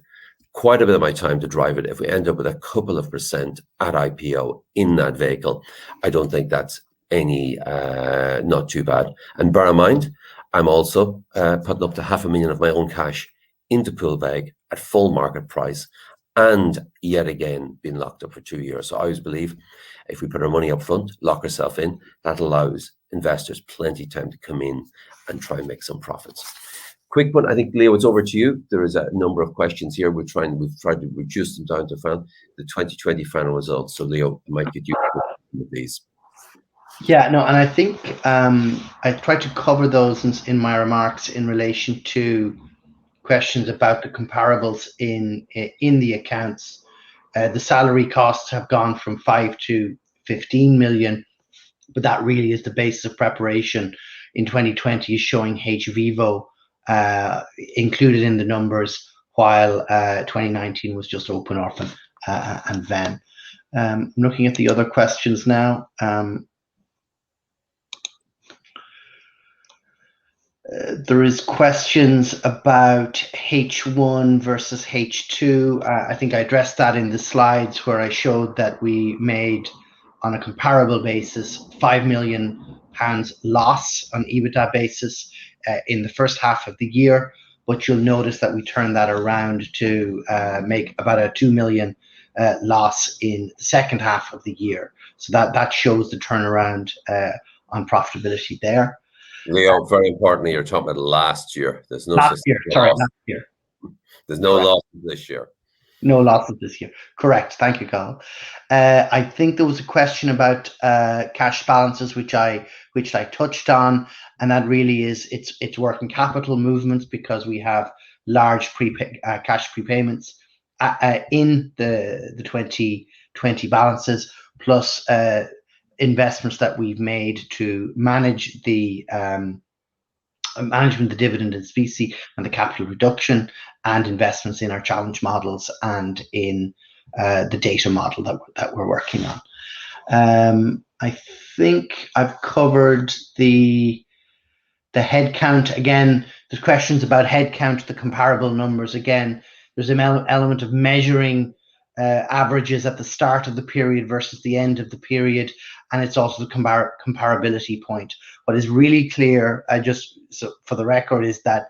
quite a bit of my time to drive it. If we end up with a couple of percent at IPO in that vehicle, I don't think that's not too bad. And bear in mind, I'm also putting up to $500,000 of my own cash into Poolbeg at full market price, and yet again being locked up for 2 years. So I always believe if we put our money up front, lock ourselves in, that allows investors plenty of time to come in and try and make some profits. Quick one, I think, Leo, it's over to you. There is a number of questions here. We've tried to reduce them down to the 2020 final results. So Leo, I might get you with these. Yeah, no, and I think I tried to cover those in my remarks in relation to questions about the comparables in the accounts. The salary costs have gone from 5 to 15 million, but that really is the basis of preparation. In 2020 is showing hVivo included in the numbers, while 2019 was just Open Orphan and Venn. I'm looking at the other questions now. There is questions about H1 versus H2. I think I addressed that in the slides where I showed that we made, on a comparable basis, £5 million loss on EBITDA basis in the first half of the year. But you'll notice that we turned that around to make about a 2 million loss in the second half of the year. So that shows the turnaround on profitability there. Leo, very importantly, you're talking about last year. There's no last year. There's no losses this year. No losses this year. Correct. Thank you, Carl. I think there was a question about cash balances, which I touched on, and that really is it's working capital movements, because we have large cash prepayments in the 2020 balances, plus investments that we've made to manage the management, the dividend in specie, and the capital reduction, and investments in our challenge models and in the data model that we're working on. I think I've covered the headcount. Again, there's questions about headcount, the comparable numbers. Again, there's an element of measuring averages at the start of the period versus the end of the period, and it's also the comparability point. What is really clear, just so for the record, is that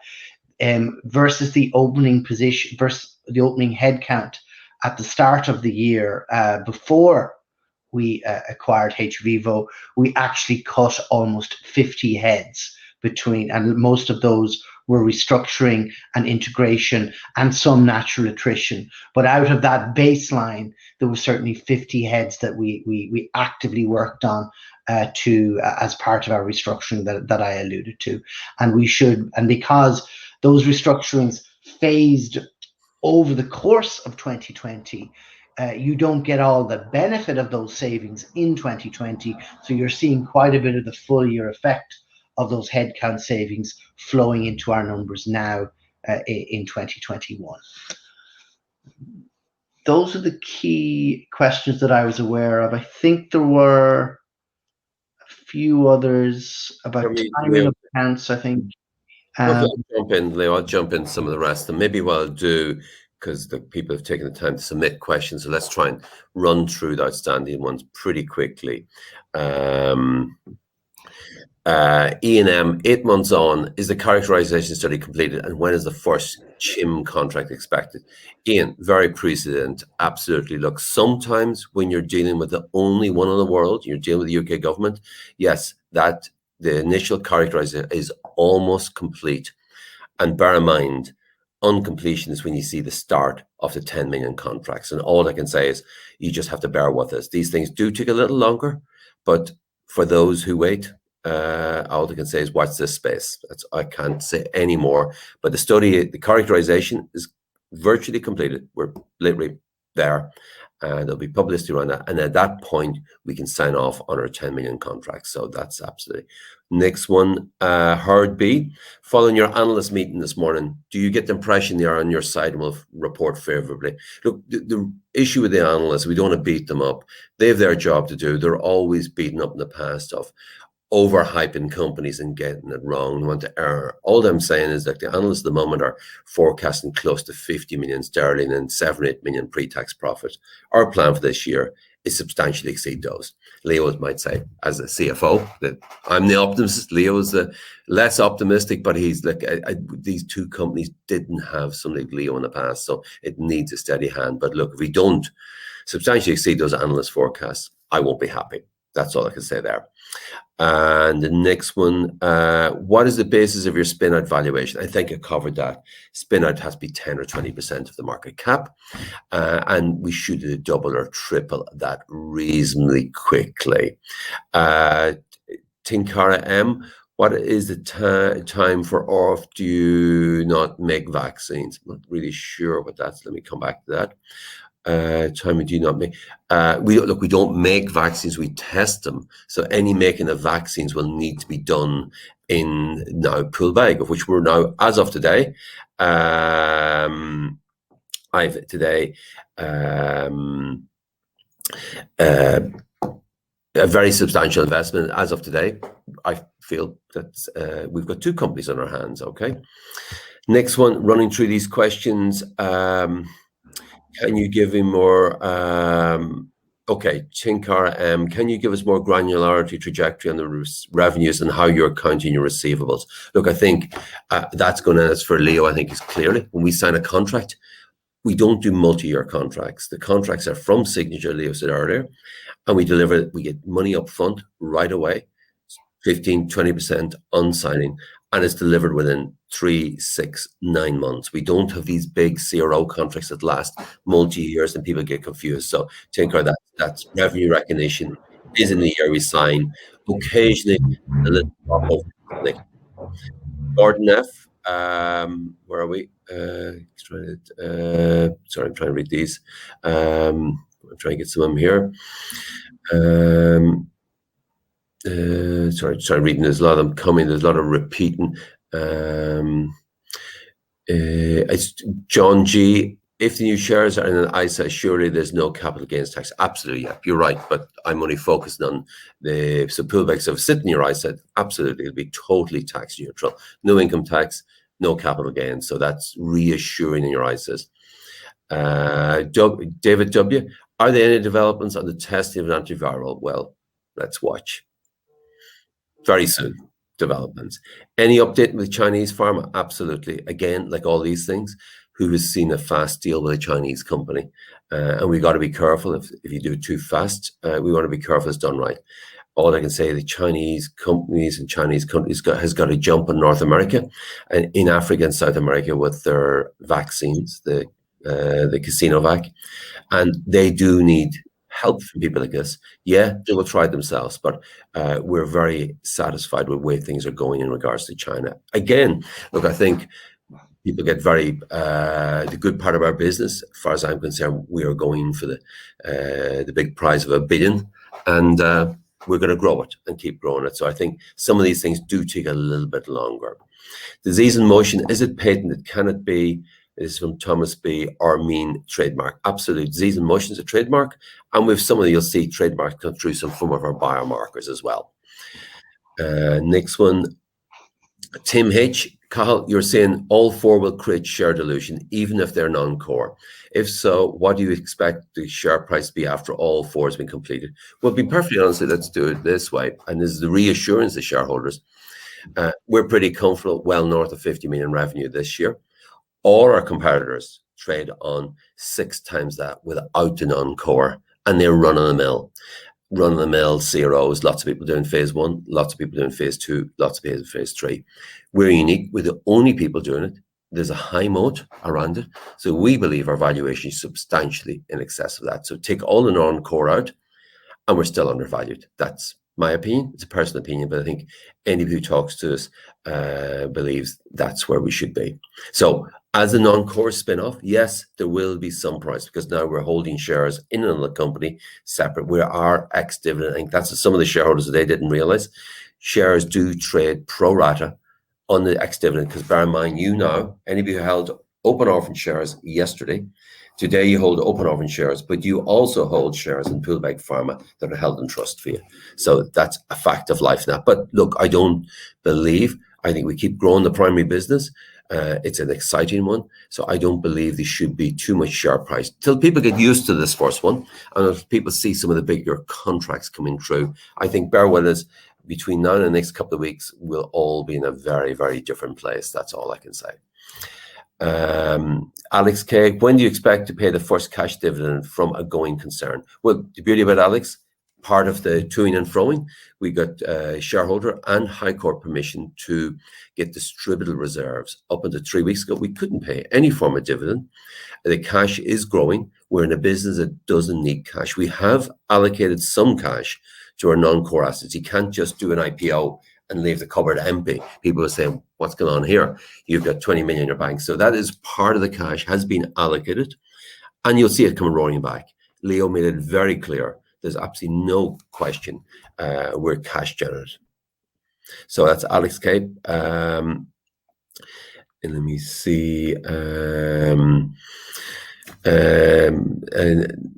versus the opening position, versus the opening headcount at the start of the year, before we acquired hVivo, we actually cut almost 50 heads between, and most of those were restructuring and integration and some natural attrition. But out of that baseline, there was certainly 50 heads that we actively worked on as part of our restructuring that I alluded to. And because those restructurings phased over the course of 2020, you don't get all the benefit of those savings in 2020. So you're seeing quite a bit of the full year effect of those headcount savings flowing into our numbers now in 2021. Those are the key questions that I was aware of. I think there were a few others about timing of accounts, I think. I'll jump in, Leo. I'll jump in some of the rest. And maybe what I'll do, because the people have taken the time to submit questions, so let's try and run through the outstanding ones pretty quickly. E&M, 8 months on, is the characterization study completed, and when is the first CHIM contract expected? Ian, very precedent, absolutely. Look, sometimes when you're dealing with the only one in the world, you're dealing with the UK government, yes, that the initial characterization is almost complete. And bear in mind, On completion is when you see the start of the 10 million contracts. And all I can say is you just have to bear with us. These things do take a little longer, but for those who wait, all I can say is watch this space. I can't say any more. But the study, the characterization is virtually completed. We're literally there. There'll be publicity around that. And at that point, we can sign off on our 10 million contracts. So that's absolutely. Next one, Herd B. Following your analyst meeting this morning, do you get the impression they are on your side and will report favorably? Look, the issue with the analysts, we don't want to beat them up. They have their job to do. They're always beaten up in the past of overhyping companies and getting it wrong. They want to err. All I'm saying is that the analysts at the moment are forecasting close to 50 million sterling and 7-8 million pre-tax profit. Our plan for this year is substantially exceed those. Leo might say, as a CFO, that I'm the optimist. Leo is the less optimistic, but he's like, these two companies didn't have something like Leo in the past, so it needs a steady hand. But look, if we don't substantially exceed those analyst forecasts, I won't be happy. That's all I can say there. And the next one, what is the basis of your spin-out valuation? I think I covered that. Spin-out has to be 10 or 20% of the market cap. And we should double or triple that reasonably quickly. Tinkara M, what is the time for ORF do you not make vaccines? I'm not really sure what that's. Let me come back to that. Time we do not make. We don't make vaccines, we test them. So any making of vaccines will need to be done in now Poolbeg, of which we're now, as of today, a very substantial investment. As of today, I feel that we've got two companies on our hands. Okay. Next one, running through these questions. Can you give him more? Okay, Chinkara, can you give us more granularity trajectory on the revenues and how you're counting your receivables? Look, I think that's going to, as for Leo, I think is clearly when we sign a contract, we don't do multi-year contracts. The contracts are from signature, Leo said earlier, and we deliver, we get money up front right away, 15, 20% on signing, and it's delivered within 3, 6, 9 months. We don't have these big CRO contracts that last multi-years and people get confused. So Tinker, that's revenue recognition is in the year we sign. Occasionally, a little drop off. Gordon F, where are we? Sorry, I'm trying to read these. I'm trying to get some of them here. Sorry, reading. There's a lot of them coming. There's a lot of repeating. It's John G. If the new shares are in an ISA, surely there's no capital gains tax. Absolutely, yeah, you're right. But I'm only focused on the Poolbeg. So if sit in your ISA, absolutely, it'll be totally tax neutral. No income tax, no capital gains. So that's reassuring in your ISAs. David W. Are there any developments on the testing of an antiviral? Well, let's watch. Very soon, developments. Any update with Chinese pharma? Absolutely. Again, like all these things, who has seen a fast deal with a Chinese company? And we got to be careful if you do it too fast. We want to be careful it's done right. All I can say, the Chinese companies and Chinese countries has got to jump in North America and in Africa and South America with their vaccines, the Casinovac, and they do need help from people like this. Yeah, they will try themselves, but we're very satisfied with the way things are going in regards to China. Again, look, I think people get very the good part of our business. As far as I'm concerned, we are going for the big prize of $1 billion, and we're going to grow it and keep growing it. So I think some of these things do take a little bit longer. Disease in motion, is it patented? Can it be? This is from Thomas B. Armin trademark. Absolutely. Disease in motion is a trademark. And with some of the, you'll see trademarks come through some of our biomarkers as well. Next one, Tim H. Cahill, you're saying all 4 will create share dilution, even if they're non-core. If so, what do you expect the share price to be after all 4 has been completed? Well, to be perfectly honest, let's do it this way. And this is the reassurance to shareholders. We're pretty comfortable, well north of 50 million revenue this year. All our competitors trade on 6 times that without the non-core, and they're run-of-the-mill CROs. Lots of people doing phase 1, lots of people doing phase 2, lots of people in phase 3. We're unique. We're the only people doing it there's a high moat around it. So we believe our valuation is substantially in excess of that. So take all the non-core out, and we're still undervalued. That's my opinion. It's a personal opinion, but I think anybody who talks to us believes that's where we should be. So as a non-core spin-off, yes, there will be some price, because now we're holding shares in another company separate. We are ex-dividend. I think that's some of the shareholders that they didn't realize. Shares do trade pro rata on the ex-dividend, because bear in mind, anybody who held open orphan shares yesterday, today you hold open orphan shares, but you also hold shares in Poolbeg Pharma that are held in trust for you. So that's a fact of life now. But look, I think we keep growing the primary business. It's an exciting one. So I don't believe there should be too much share price till people get used to this first one. And if people see some of the bigger contracts coming through, I think bear with us. Between now and the next couple of weeks, we'll all be in a very, very different place. That's all I can say. Alex K, when do you expect to pay the first cash dividend from a going concern? Well, the beauty about Alex, part of the toing and froing, we got shareholder and High Court permission to get distributable reserves. Up until 3 weeks ago, we couldn't pay any form of dividend. The cash is growing. We're in a business that doesn't need cash. We have allocated some cash to our non-core assets. You can't just do an IPO and leave the cupboard empty. People are saying, what's going on here? You've got 20 million in your bank. So that is part of the cash has been allocated, and you'll see it come roaring back. Leo made it very clear. There's absolutely no question we're cash generative. So that's Alex K. And let me see.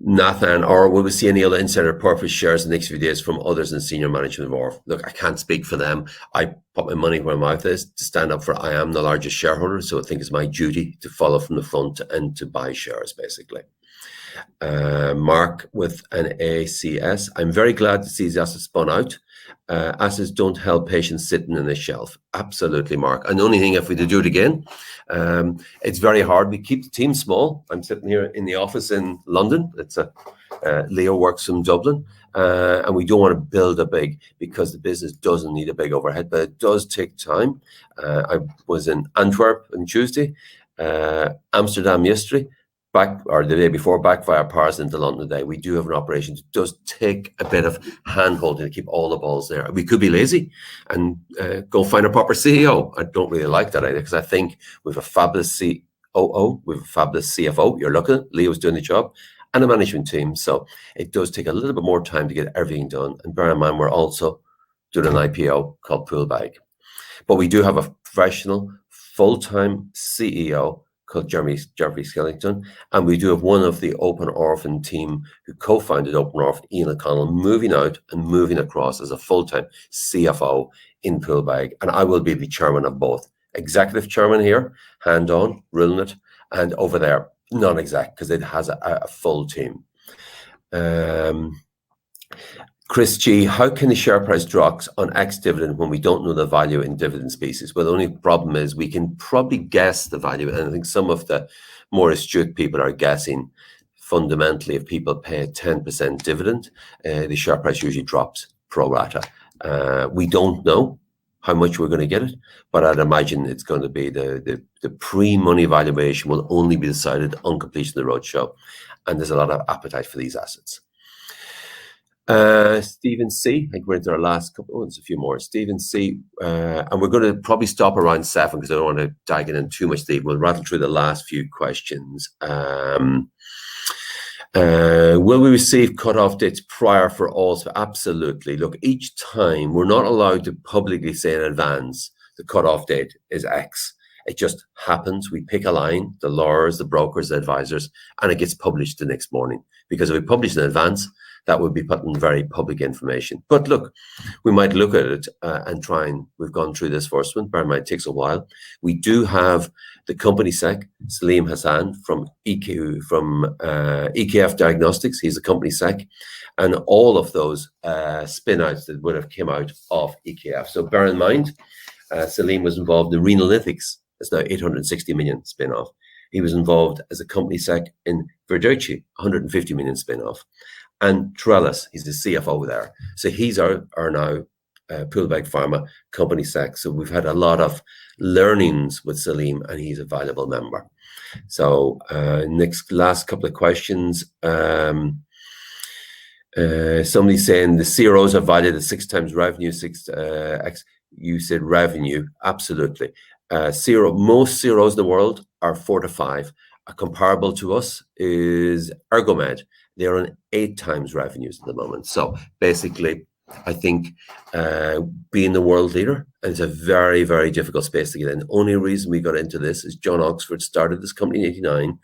Nathan, or will we see any other insider purpose shares in the next few days from others in senior management of ORPH? Look, I can't speak for them. I put my money where my mouth is to stand up for. I am the largest shareholder, so I think it's my duty to follow from the front and to buy shares, basically. Mark with an ACS. I'm very glad to see these assets spun out. Assets don't help patients sitting in a shelf. Absolutely, Mark. And the only thing, if we do it again, it's very hard. We keep the team small. I'm sitting here in the office in London. It's Leo works from Dublin, and we don't want to build a big, because the business doesn't need a big overhead, but it does take time. I was in Antwerp on Tuesday, Amsterdam yesterday, back, or the day before, back via Paris into London today. We do have an operation. It does take a bit of hand-holding to keep all the balls there. We could be lazy and go find a proper CEO. I don't really like that idea, because I think we have a fabulous COO, we have a fabulous CFO. You're looking, Leo's doing the job, and a management team. So it does take a little bit more time to get everything done. And bear in mind, we're also doing an IPO called Poolbeg. But we do have a professional, full-time CEO called Jeremy Skellington, and we do have one of the Open Orphan team who co-founded Open Orphan, Ian O'Connell, moving out and moving across as a full-time CFO in Poolbeg, and I will be the chairman of both. Executive chairman here, hand-on, ruling it, and over there, non-exec, because it has a full team. Chris G, how can the share price drop on ex-dividend when we don't know the value in dividend species? Well, the only problem is we can probably guess the value, and I think some of the more astute people are guessing. Fundamentally, if people pay a 10% dividend, the share price usually drops pro rata. We don't know how much we're going to get it, but I'd imagine it's going to be the pre-money valuation will only be decided on completion of the roadshow, and there's a lot of appetite for these assets. Stephen C, I think we're into our last couple. Oh, there's a few more. Stephen C, and we're going to probably stop around 7 because I don't want to dive in too much deep. We'll rattle through the last few questions. Will we receive cutoff dates prior for all? Absolutely. Look, each time we're not allowed to publicly say in advance the cutoff date is X. It just happens. We pick a line, the lawyers, the brokers, the advisors, and it gets published the next morning. Because if we publish in advance, that would be putting very public information. But look, we might look at it and try and, we've gone through this first one, bear in mind it takes a while. We do have the company sec, Salim Hassan from EKF Diagnostics, he's the company sec, and all of those spin-outs that would have come out of EKF. So bear in mind, Salim was involved in Renalytics, it's now 860 million spin-off. He was involved as a company sec in Verducci, 150 million spin-off. And Trellis, he's the CFO there. So he's our now Poolbeg Pharma company sec. So we've had a lot of learnings with Salim, and he's a valuable member. So last couple of questions. Somebody saying the CROs are valued at 6 times revenue, you said revenue, absolutely. Most CROs in the world are 4 to 5. Comparable to us is Ergomed. They're on 8 times revenues at the moment. So basically, I think being the world leader, and it's a very, very difficult space to get in. The only reason we got into this is John Oxford started this company in '89.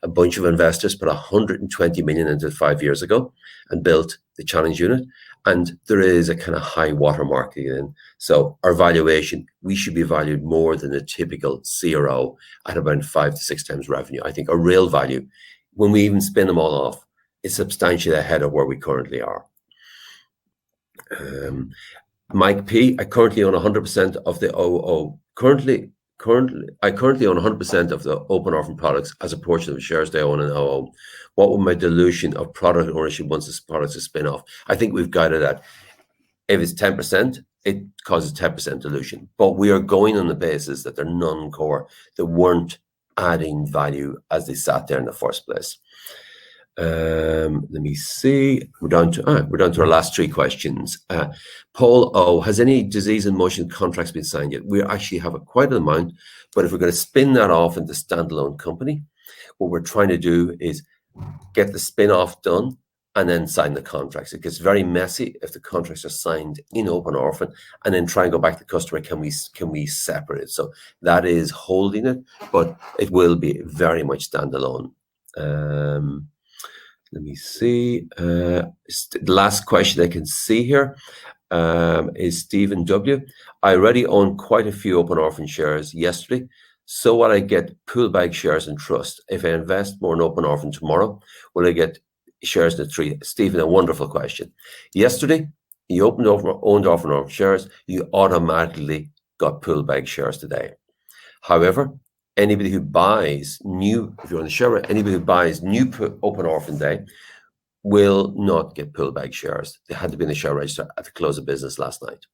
A bunch of investors put 120 million into it 5 years ago and built the challenge unit. And there is a kind of high watermark in. So our valuation, we should be valued more than a typical CRO at around 5 to 6 times revenue. I think our real value, when we even spin them all off, is substantially ahead of where we currently are. Mike P, I currently own 100% of the OO. I currently own 100% of the open orphan products as a portion of the shares they own in OO. What would my dilution of product ownership once this product is spin off? I think we've guided that. If it's 10%, it causes 10% dilution. But we are going on the basis that they're non-core, that weren't adding value as they sat there in the first place. Let me see. We're down to our last 3 questions. Paul O, has any disease in motion contracts been signed yet? We actually have quite an amount, but if we're going to spin that off into standalone company, what we're trying to do is get the spin-off done and then sign the contracts. It gets very messy if the contracts are signed in open orphan and then try and go back to the customer. Can we separate it? So that is holding it, but it will be very much standalone. Let me see. The last question I can see here is Stephen W. I already own quite a few open orphan shares yesterday. So will I get Poolbeg shares in trust? If I invest more in open orphan tomorrow, will I get shares in the 3? Stephen, a wonderful question. Yesterday, you owned open orphan shares, you automatically got Poolbeg shares today. However, anybody who buys new, if you're on the share, anybody who buys new open orphan day will not get Poolbeg shares. They had to be in the share register at the close of business last night.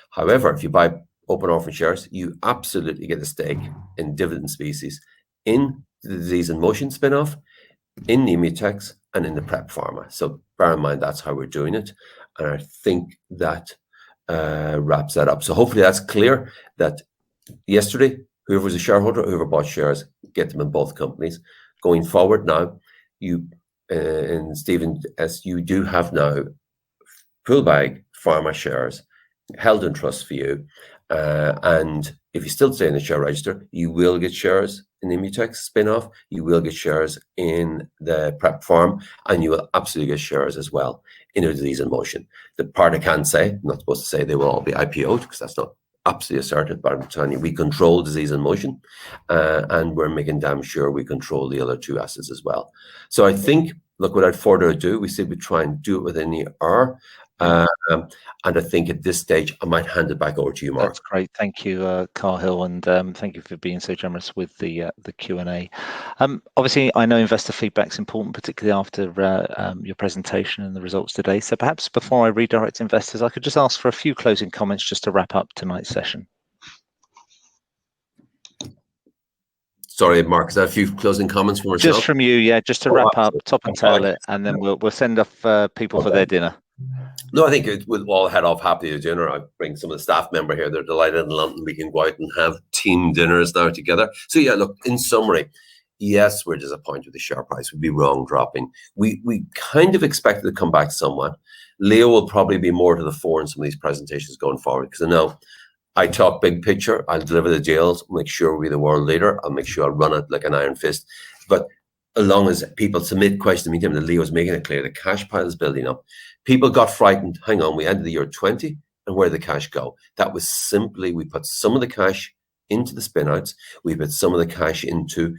However, if you buy open orphan shares, you absolutely get a stake in dividend species in the disease in motion spin-off, in Nemutex, and in the prep pharma. So bear in mind, that's how we're doing it. And I think that wraps that up. So hopefully that's clear that yesterday, whoever was a shareholder, whoever bought shares, get them in both companies. Going forward now, and Stephen, as you do have now Poolbeg Pharma shares held in trust for you. And if you still stay in the share register, you will get shares in the Immutex spin-off, you will get shares in the prep farm, and you will absolutely get shares as well in a disease in motion. The part I can't say, I'm not supposed to say they will all be IPO'd because that's not absolutely asserted, but I'm telling you, we control disease in motion, and we're making damn sure we control the other 2 assets as well. So I think, look, without further ado, we said we try and do it within the hour. And I think at this stage, I might hand it back over to you, Mark. That's great. Thank you, Cahill, and thank you for being so generous with the Q&A. Obviously, I know investor feedback is important, particularly after your presentation and the results today. So perhaps before I redirect investors, I could just ask for a few closing comments just to wrap up tonight's session. Sorry, Mark, is that a few closing comments from yourself? Just from you, yeah, just to wrap up, top and tail it, and then we'll send off people for their dinner. No, I think we'll all head off happy to dinner. I bring some of the staff member here. They're delighted in London. We can go out and have team dinners now together. So yeah, look, in summary, yes, we're disappointed with the share price. We'd be wrong dropping. We kind of expected to come back somewhat. Leo will probably be more to the fore in some of these presentations going forward, because I know I talk big picture. I'll deliver the deals, make sure we're the world leader. I'll make sure I'll run it like an iron fist. But as long as people submit questions to me, that Leo's making it clear, the cash pile is building up. People got frightened. Hang on, we ended the year 20, and where did the cash go? That was simply, we put some of the cash into the spinouts. We put some of the cash into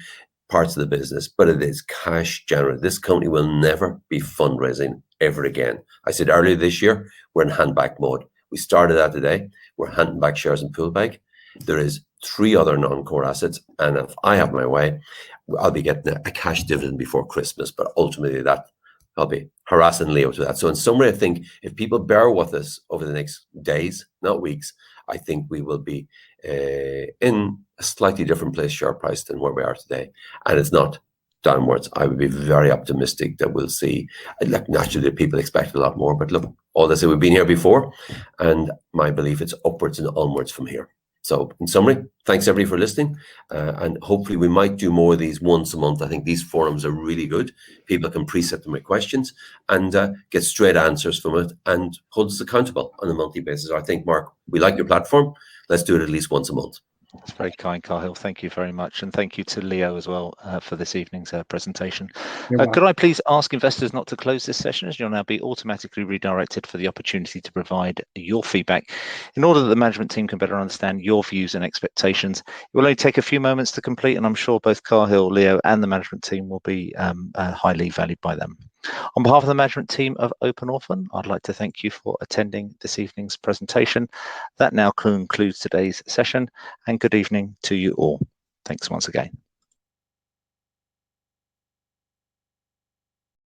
parts of the business, but it is cash generative. This company will never be fundraising ever again. I said earlier this year, we're in handback mode. We started that today. We're handing back shares in Poolbeg. There is 3 other non-core assets, and if I have my way, I'll be getting a cash dividend before Christmas, but ultimately that I'll be harassing Leo to that. So in summary, I think if people bear with us over the next days, not weeks, I think we will be in a slightly different place share price than where we are today. And it's not downwards. I would be very optimistic that we'll see, like, naturally people expect a lot more, but look, all this, we've been here before, and my belief it's upwards and onwards from here. So in summary, thanks everybody for listening, and hopefully we might do more of these once a month. I think these forums are really good. People can preset them with questions and get straight answers from it and hold us accountable on a monthly basis. I think, Mark, we like your platform. Let's do it at least once a month. That's very kind, Cahill. Thank you very much. And thank you to Leo as well for this evening's presentation. Could I please ask investors not to close this session, as you'll now be automatically redirected for the opportunity to provide your feedback in order that the management team can better understand your views and expectations. It will only take a few moments to complete, and I'm sure both Cahill, Leo, and the management team will be highly valued by them. On behalf of the management team of Open Orphan, I'd like to thank you for attending this evening's presentation. That now concludes today's session, and good evening to you all. Thanks once again.